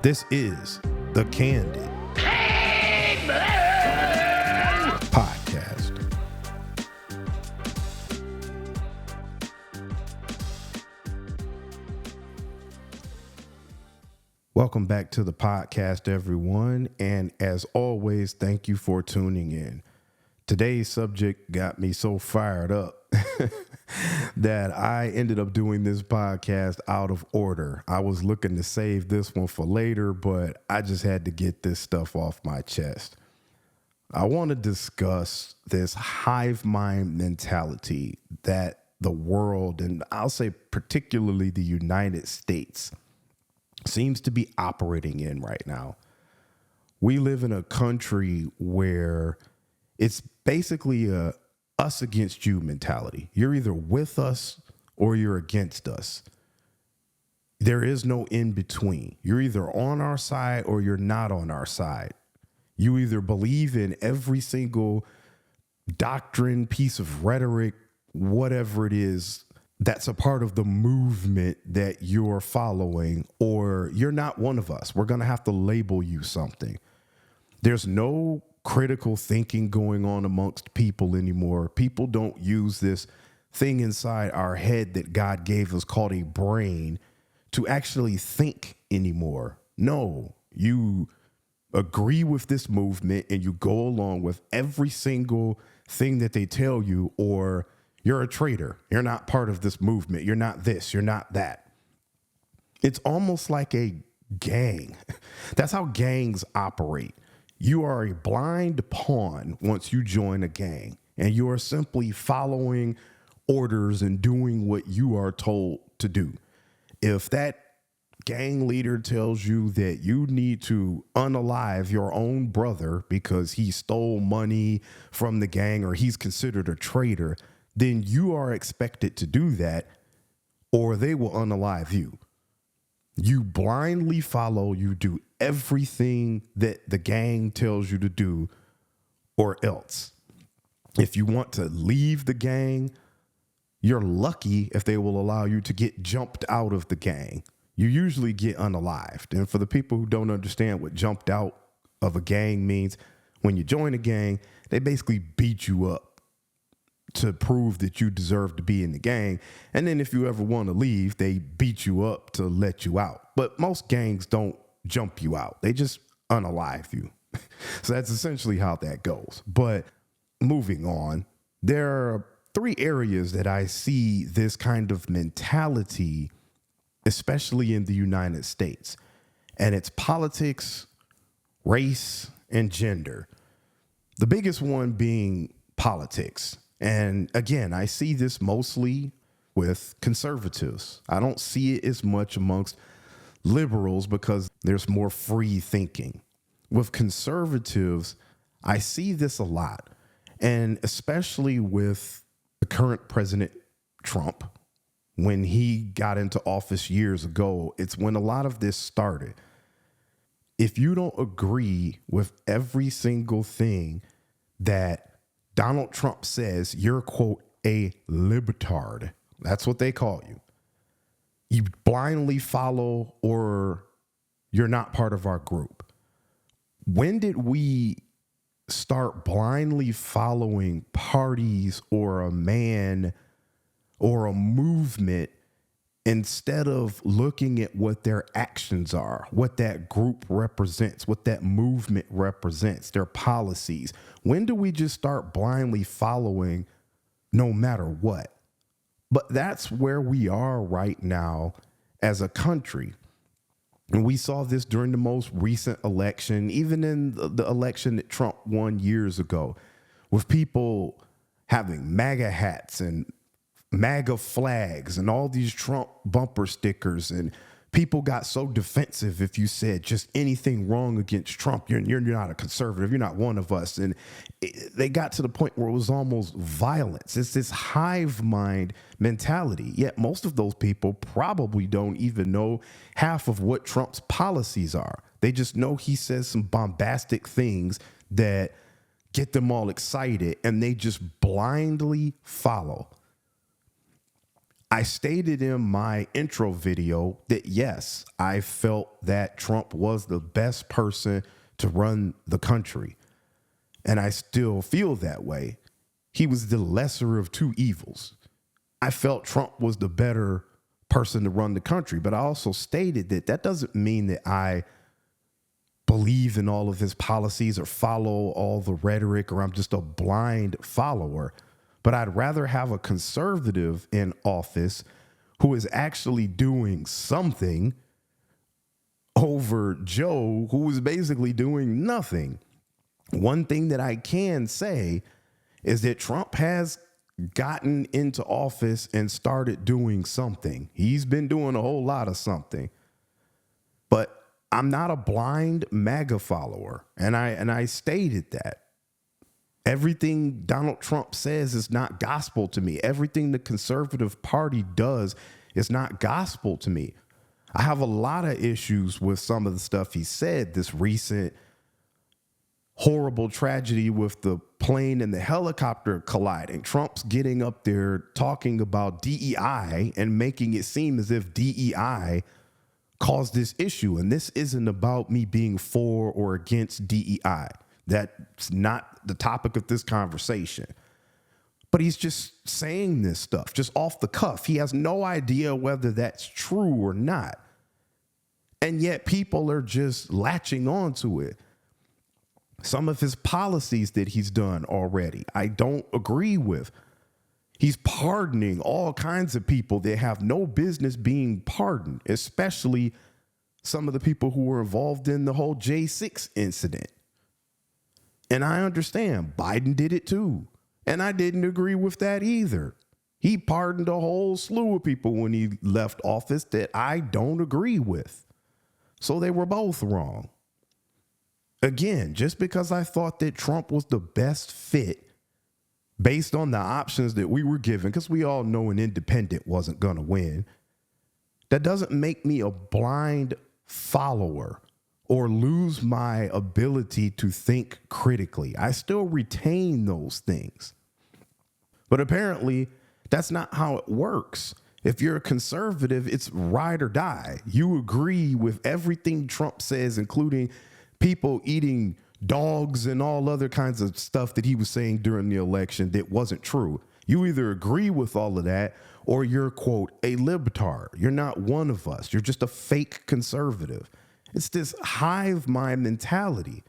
This is the Candid podcast. Welcome back to the podcast, everyone. And as always, thank you for tuning in. Today's subject got me so fired up that I ended up doing this podcast out of order. I was looking to save this one for later, but I just had to get this stuff off my chest. I want to discuss this hive-mind mentality that the world, and I'll say particularly the United States, seems to be operating in right now. We live in a country where it's basically a us against you mentality. You're either with us or you're against us. There is no in between. You're either on our side or you're not on our side. You either believe in every single doctrine, piece of rhetoric, whatever it is that's a part of the movement that you're following, or you're not one of us. We're going to have to label you something. There's no critical thinking going on amongst people anymore. People don't use this thing inside our head that God gave us called a brain to actually think anymore. No, you agree with this movement and you go along with every single thing that they tell you, or you're a traitor. You're not part of this movement. You're not this. You're not that. It's almost like a gang. That's how gangs operate. You are a blind pawn once you join a gang, and you are simply following orders and doing what you are told to do. If that gang leader tells you that you need to unalive your own brother because he stole money from the gang or he's considered a traitor, then you are expected to do that, or they will unalive you. You blindly follow, you do everything that the gang tells you to do, or else. If you want to leave the gang, you're lucky if they will allow you to get jumped out of the gang. You usually get unalived. And for the people who don't understand what jumped out of a gang means, when you join a gang, they basically beat you up to prove that you deserve to be in the gang. And then if you ever want to leave, they beat you up to let you out. But most gangs don't jump you out. They just unalive you. So that's essentially how that goes. But moving on, there are three areas that I see this kind of mentality, especially in the United States. And it's politics, race, and gender. The biggest one being politics. And again, I see this mostly with conservatives. I don't see it as much amongst liberals because there's more free thinking. With conservatives, I see this a lot, and especially with the current President Trump. When he got into office years ago, it's when a lot of this started. If you don't agree with every single thing that Donald Trump says, you're, quote, a libtard. That's what they call you. You blindly follow, or you're not part of our group. When did we start blindly following parties or a man or a movement instead of looking at what their actions are, what that group represents, what that movement represents, their policies? When do we just start blindly following no matter what? But that's where we are right now as a country. And we saw this during the most recent election, even in the election that Trump won years ago, with people having MAGA hats and MAGA flags and all these Trump bumper stickers, and people got so defensive if you said just anything wrong against Trump. You're not a conservative. You're not one of us. And they got to the point where it was almost violence. It's this hive mind mentality. Yet most of those people probably don't even know half of what Trump's policies are. They just know he says some bombastic things that get them all excited, and they just blindly follow. I stated in my intro video that yes, I felt that Trump was the best person to run the country. And I still feel that way. He was the lesser of two evils. I felt Trump was the better person to run the country, but I also stated that that doesn't mean that I believe in all of his policies or follow all the rhetoric, or I'm just a blind follower. But I'd rather have a conservative in office who is actually doing something over Joe, who is basically doing nothing. One thing that I can say is that Trump has gotten into office and started doing something. He's been doing a whole lot of something. But I'm not a blind MAGA follower, and I stated that. Everything Donald Trump says is not gospel to me. Everything the conservative party does is not gospel to me. I have a lot of issues with some of the stuff he said. This recent horrible tragedy with the plane and the helicopter colliding. Trump's getting up there talking about DEI and making it seem as if DEI caused this issue. And this isn't about me being for or against DEI. That's not the topic of this conversation. But he's just saying this stuff just off the cuff. He has no idea whether that's true or not. And yet people are just latching on to it. Some of his policies that he's done already, I don't agree with. He's pardoning all kinds of people that have no business being pardoned, especially some of the people who were involved in the whole J6 incident. And I understand Biden did it too. And I didn't agree with that either. He pardoned a whole slew of people when he left office that I don't agree with. So they were both wrong. Again, just because I thought that Trump was the best fit based on the options that we were given, because we all know an independent wasn't going to win, that doesn't make me a blind follower or lose my ability to think critically. I still retain those things. But apparently, that's not how it works. If you're a conservative, it's ride or die. You agree with everything Trump says, including people eating dogs and all other kinds of stuff that he was saying during the election that wasn't true. You either agree with all of that or you're, quote, a libtard. You're not one of us. You're just a fake conservative. It's this hive mind mentality.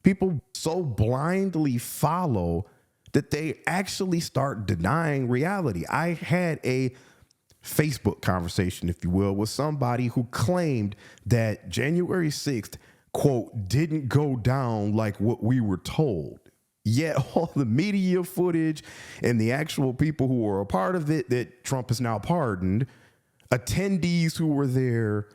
People so blindly follow that they actually start denying reality. I had a Facebook conversation, if you will, with somebody who claimed that January 6th, quote, didn't go down like what we were told. Yet all the media footage and the actual people who were a part of it that Trump has now pardoned, attendees who were there,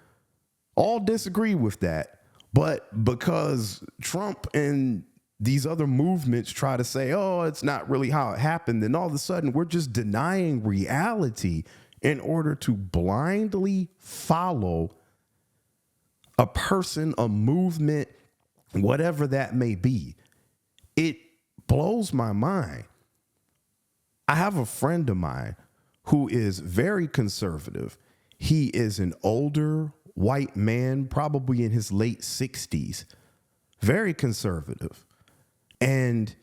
all disagree with that. But because Trump and these other movements try to say, oh, it's not really how it happened, then all of a sudden we're just denying reality in order to blindly follow a person, a movement, whatever that may be. It blows my mind. I have a friend of mine who is very conservative. He is an older white man, probably in his late 60s, very conservative. And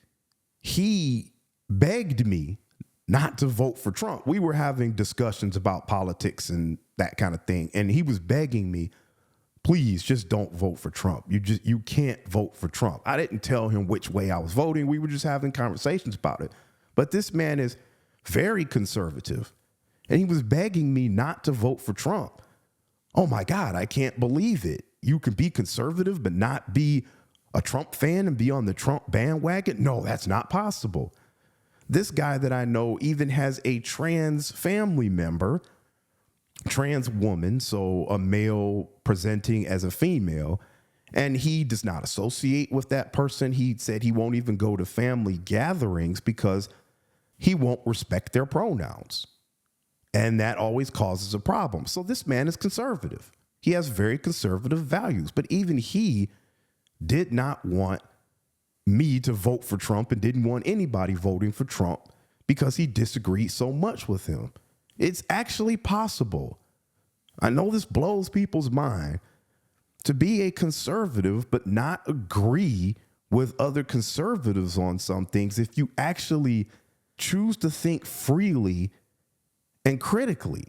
he begged me not to vote for Trump. We were having discussions about politics and that kind of thing. And he was begging me, please just don't vote for Trump. You can't vote for Trump. I didn't tell him which way I was voting. We were just having conversations about it. But this man is very conservative. And he was begging me not to vote for Trump. Oh my God, I can't believe it. You can be conservative but not be a Trump fan and be on the Trump bandwagon? No, that's not possible. This guy that I know even has a trans family member, trans woman, so a male presenting as a female, and he does not associate with that person. He said he won't even go to family gatherings because he won't respect their pronouns. And that always causes a problem. So this man is conservative. He has very conservative values, but even he did not want me to vote for Trump and didn't want anybody voting for Trump because he disagreed so much with him. It's actually possible. I know this blows people's mind to be a conservative, but not agree with other conservatives on some things if you actually choose to think freely and critically.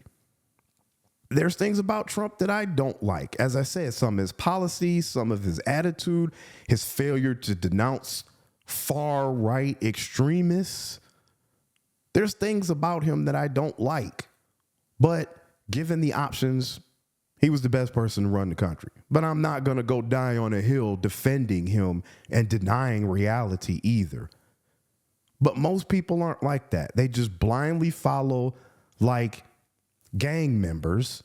There's things about Trump that I don't like. As I said, some of his policies, some of his attitude, his failure to denounce far right extremists. There's things about him that I don't like. But given the options, he was the best person to run the country. But I'm not going to go die on a hill defending him and denying reality either. But most people aren't like that. They just blindly follow like gang members.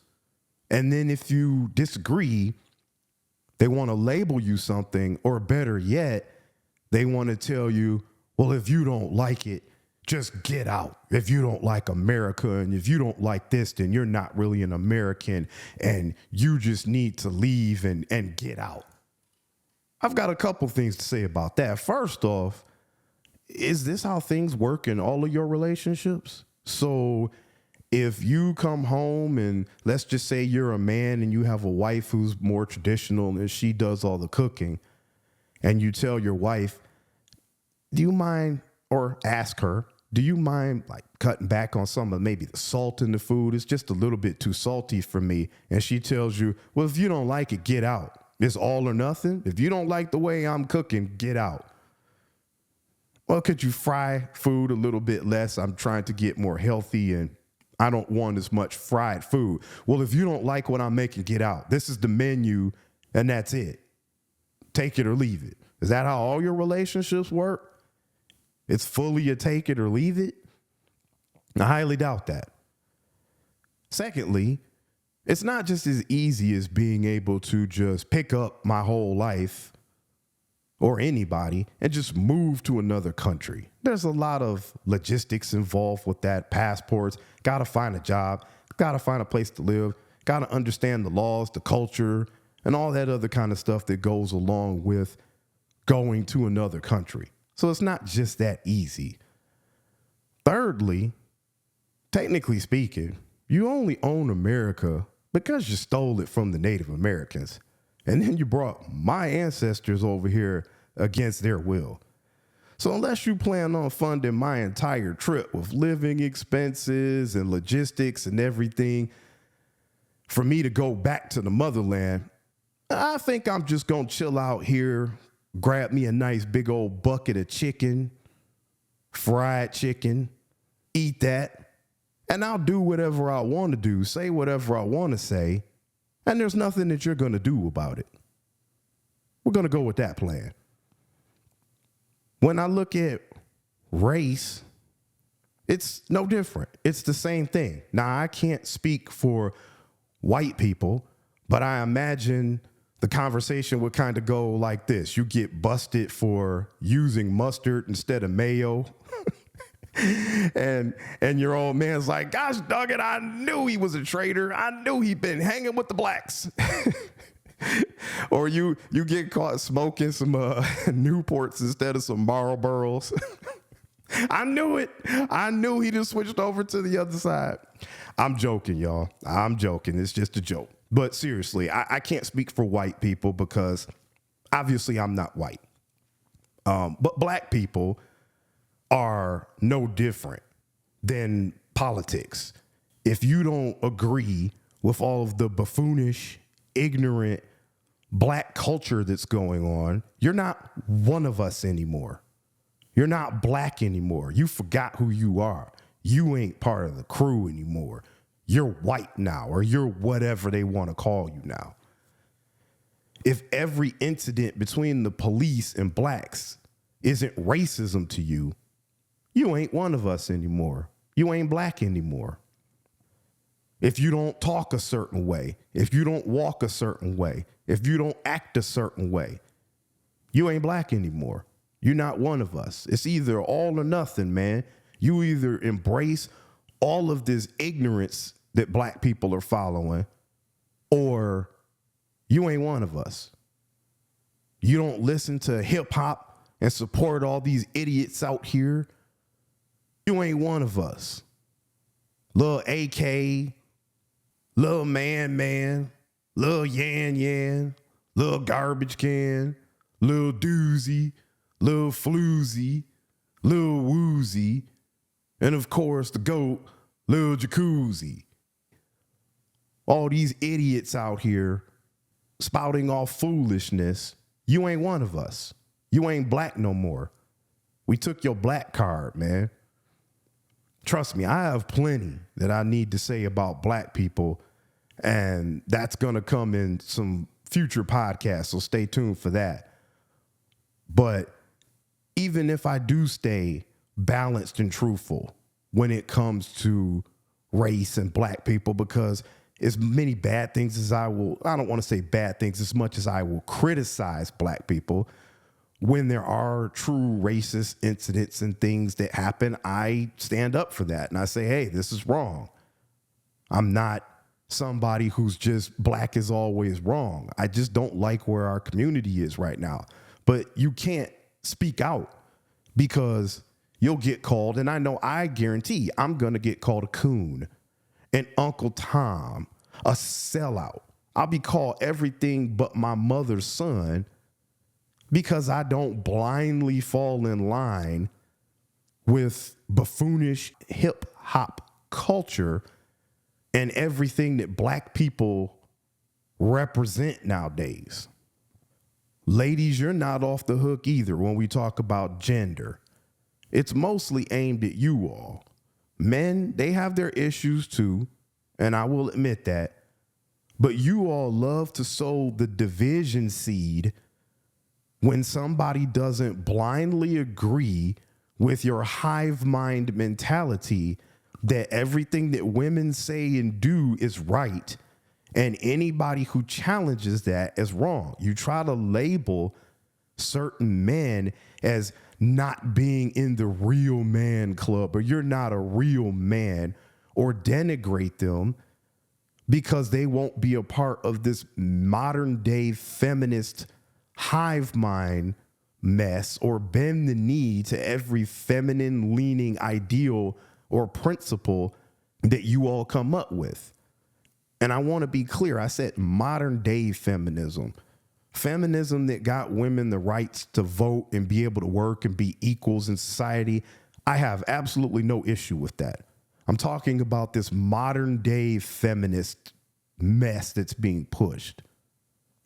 And then if you disagree, they want to label you something, or better yet, they want to tell you, well, if you don't like it, just get out. If you don't like America and if you don't like this, then you're not really an American and you just need to leave and get out. I've got a couple things to say about that. First off, is this how things work in all of your relationships? So if you come home and let's just say you're a man and you have a wife who's more traditional and she does all the cooking, and you tell your wife, do you mind, or ask her, do you mind like cutting back on some of maybe the salt in the food? It's just a little bit too salty for me. And she tells you, well, if you don't like it, get out. It's all or nothing. If you don't like the way I'm cooking, get out. Well, could you fry food a little bit less? I'm trying to get more healthy and I don't want as much fried food. Well, if you don't like what I'm making, get out. This is the menu and that's it. Take it or leave it. Is that how all your relationships work? It's fully a take it or leave it? I highly doubt that. Secondly, it's not just as easy as being able to just pick up my whole life or anybody and just move to another country. There's a lot of logistics involved with that. Passports, got to find a job, got to find a place to live, got to understand the laws, the culture, and all that other kind of stuff that goes along with going to another country. So it's not just that easy. Thirdly, technically speaking, you only own America because you stole it from the Native Americans. And then you brought my ancestors over here against their will. So unless you plan on funding my entire trip with living expenses and logistics and everything for me to go back to the motherland, I think I'm just going to chill out here, grab me a nice big old bucket of chicken, fried chicken, eat that, and I'll do whatever I want to do, say whatever I want to say, and there's nothing that you're going to do about it. We're going to go with that plan. When I look at race, it's no different. It's the same thing. Now, I can't speak for white people, but I imagine the conversation would kind of go like this. You get busted for using mustard instead of mayo. and your old man's like, gosh, dog it, I knew he was a traitor. I knew he'd been hanging with the blacks. Or you get caught smoking some Newports instead of some Marlboros. I knew it. I knew he just switched over to the other side. I'm joking, y'all. I'm joking. It's just a joke. But seriously, I can't speak for white people because obviously I'm not white. But black people are no different than politics. If you don't agree with all of the buffoonish, ignorant black culture that's going on, you're not one of us anymore. You're not black anymore. You forgot who you are. You ain't part of the crew anymore. You're white now, or you're whatever they want to call you now. If every incident between the police and blacks isn't racism to you, you ain't one of us anymore. You ain't black anymore. If you don't talk a certain way, if you don't walk a certain way, if you don't act a certain way, you ain't black anymore. You're not one of us. It's either all or nothing, man. You either embrace all of this ignorance that black people are following, or you ain't one of us. You don't listen to hip hop and support all these idiots out here. You ain't one of us. little AK, little man, little yan, little garbage can, little doozy, little floozy, little woozy, and of course the GOAT, little jacuzzi. All these idiots out here spouting off foolishness. You ain't one of us. You ain't black no more. We took your black card, man. Trust me, I have plenty that I need to say about black people, and that's going to come in some future podcasts, so stay tuned for that. But even if I do stay balanced and truthful when it comes to race and black people, because as many bad things as I don't want to say bad things as much as I will criticize black people, when there are true racist incidents and things that happen, I stand up for that. And I say, hey, this is wrong. I'm not somebody who's just black is always wrong. I just don't like where our community is right now. But you can't speak out because you'll get called. And I guarantee I'm going to get called a coon, an Uncle Tom, a sellout. I'll be called everything but my mother's son, because I don't blindly fall in line with buffoonish hip hop culture and everything that black people represent nowadays. Ladies, you're not off the hook either when we talk about gender. It's mostly aimed at you all. Men, they have their issues too, and I will admit that. But you all love to sow the division seed when somebody doesn't blindly agree with your hive mind mentality that everything that women say and do is right, and anybody who challenges that is wrong. You try to label certain men as not being in the real man club, or you're not a real man, or denigrate them because they won't be a part of this modern day feminist hive mind mess, or bend the knee to every feminine leaning ideal or principle that you all come up with. And I want to be clear. I said modern day feminism that got women the rights to vote and be able to work and be equals in society. I have absolutely no issue with that. I'm talking about this modern day feminist mess that's being pushed.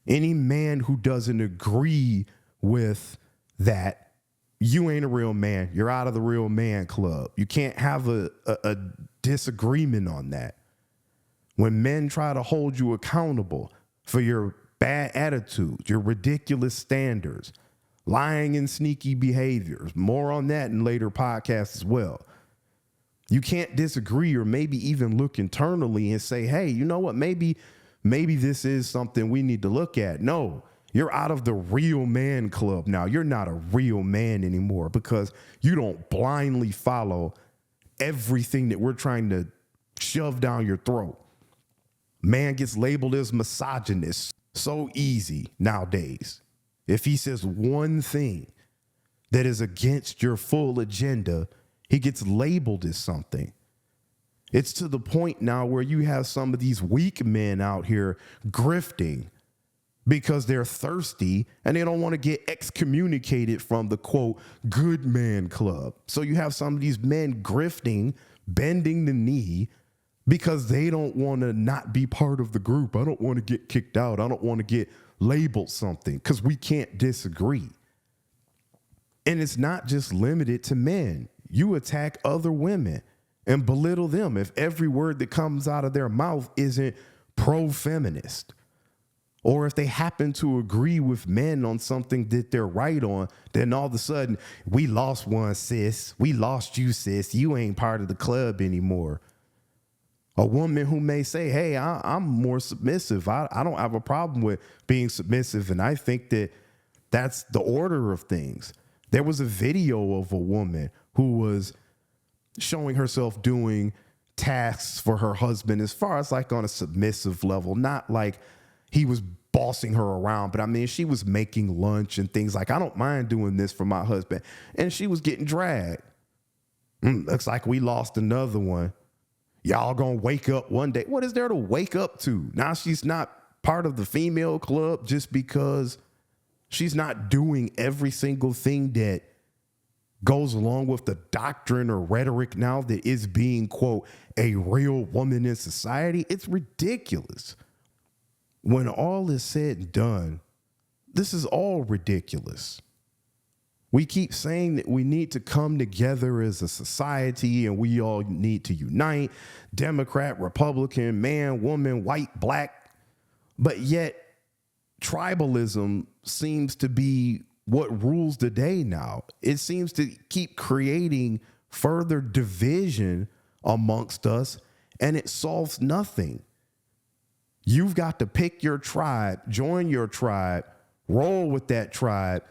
Any man who doesn't agree with that, you ain't a real man. You're out of the real man club. You can't have a disagreement on that. When men try to hold you accountable for your bad attitudes, your ridiculous standards, lying and sneaky behaviors, more on that in later podcasts as well. You can't disagree, or maybe even look internally and say, hey, you know what, maybe this is something we need to look at. No, you're out of the real man club now. You're not a real man anymore because you don't blindly follow everything that we're trying to shove down your throat. Man gets labeled as misogynist so easy nowadays. If he says one thing that is against your full agenda, he gets labeled as something. It's to the point now where you have some of these weak men out here grifting because they're thirsty and they don't want to get excommunicated from the, quote, good man club. So you have some of these men grifting, bending the knee because they don't want to not be part of the group. I don't want to get kicked out. I don't want to get labeled something because we can't disagree. And it's not just limited to men. You attack other women and belittle them if every word that comes out of their mouth isn't pro-feminist. Or if they happen to agree with men on something that they're right on, then all of a sudden, we lost one, sis. We lost you, sis. You ain't part of the club anymore. A woman who may say, hey, I'm more submissive. I don't have a problem with being submissive. And I think that that's the order of things. There was a video of a woman who was showing herself doing tasks for her husband as far as like on a submissive level, not like he was bossing her around. But I mean, she was making lunch and things like, I don't mind doing this for my husband. And she was getting dragged. Looks like we lost another one. Y'all gonna wake up one day. What is there to wake up to? Now she's not part of the female club just because she's not doing every single thing that goes along with the doctrine or rhetoric now that is being, quote, a real woman in society. It's ridiculous. When all is said and done, this is all ridiculous. We keep saying that we need to come together as a society and we all need to unite, Democrat, Republican, man, woman, white, black, but yet tribalism seems to be what rules the day now. It seems to keep creating further division amongst us, and it solves nothing. You've got to pick your tribe, join your tribe, roll with that tribe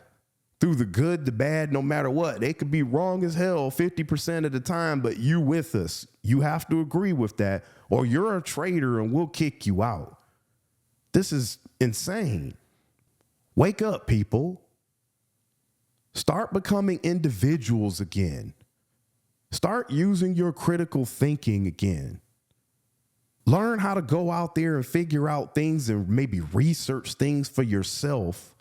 through the good, the bad, no matter what. They could be wrong as hell 50% of the time, but you with us. You have to agree with that, or you're a traitor and we'll kick you out. This is insane. Wake up, people. Start becoming individuals again. Start using your critical thinking again. Learn how to go out there and figure out things and maybe research things for yourself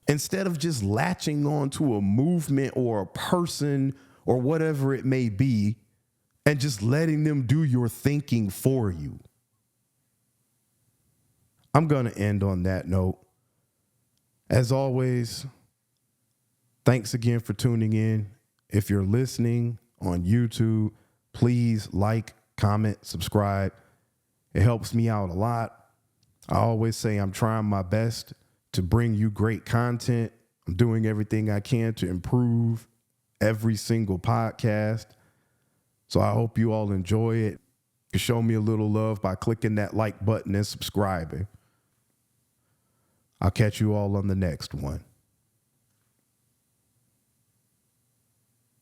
instead of just latching on to a movement or a person or whatever it may be and just letting them do your thinking for you. I'm going to end on that note. As always, thanks again for tuning in. If you're listening on YouTube, please like, comment, subscribe. It helps me out a lot. I always say I'm trying my best to bring you great content. I'm doing everything I can to improve every single podcast. So I hope you all enjoy it. You can show me a little love by clicking that like button and subscribing. I'll catch you all on the next one.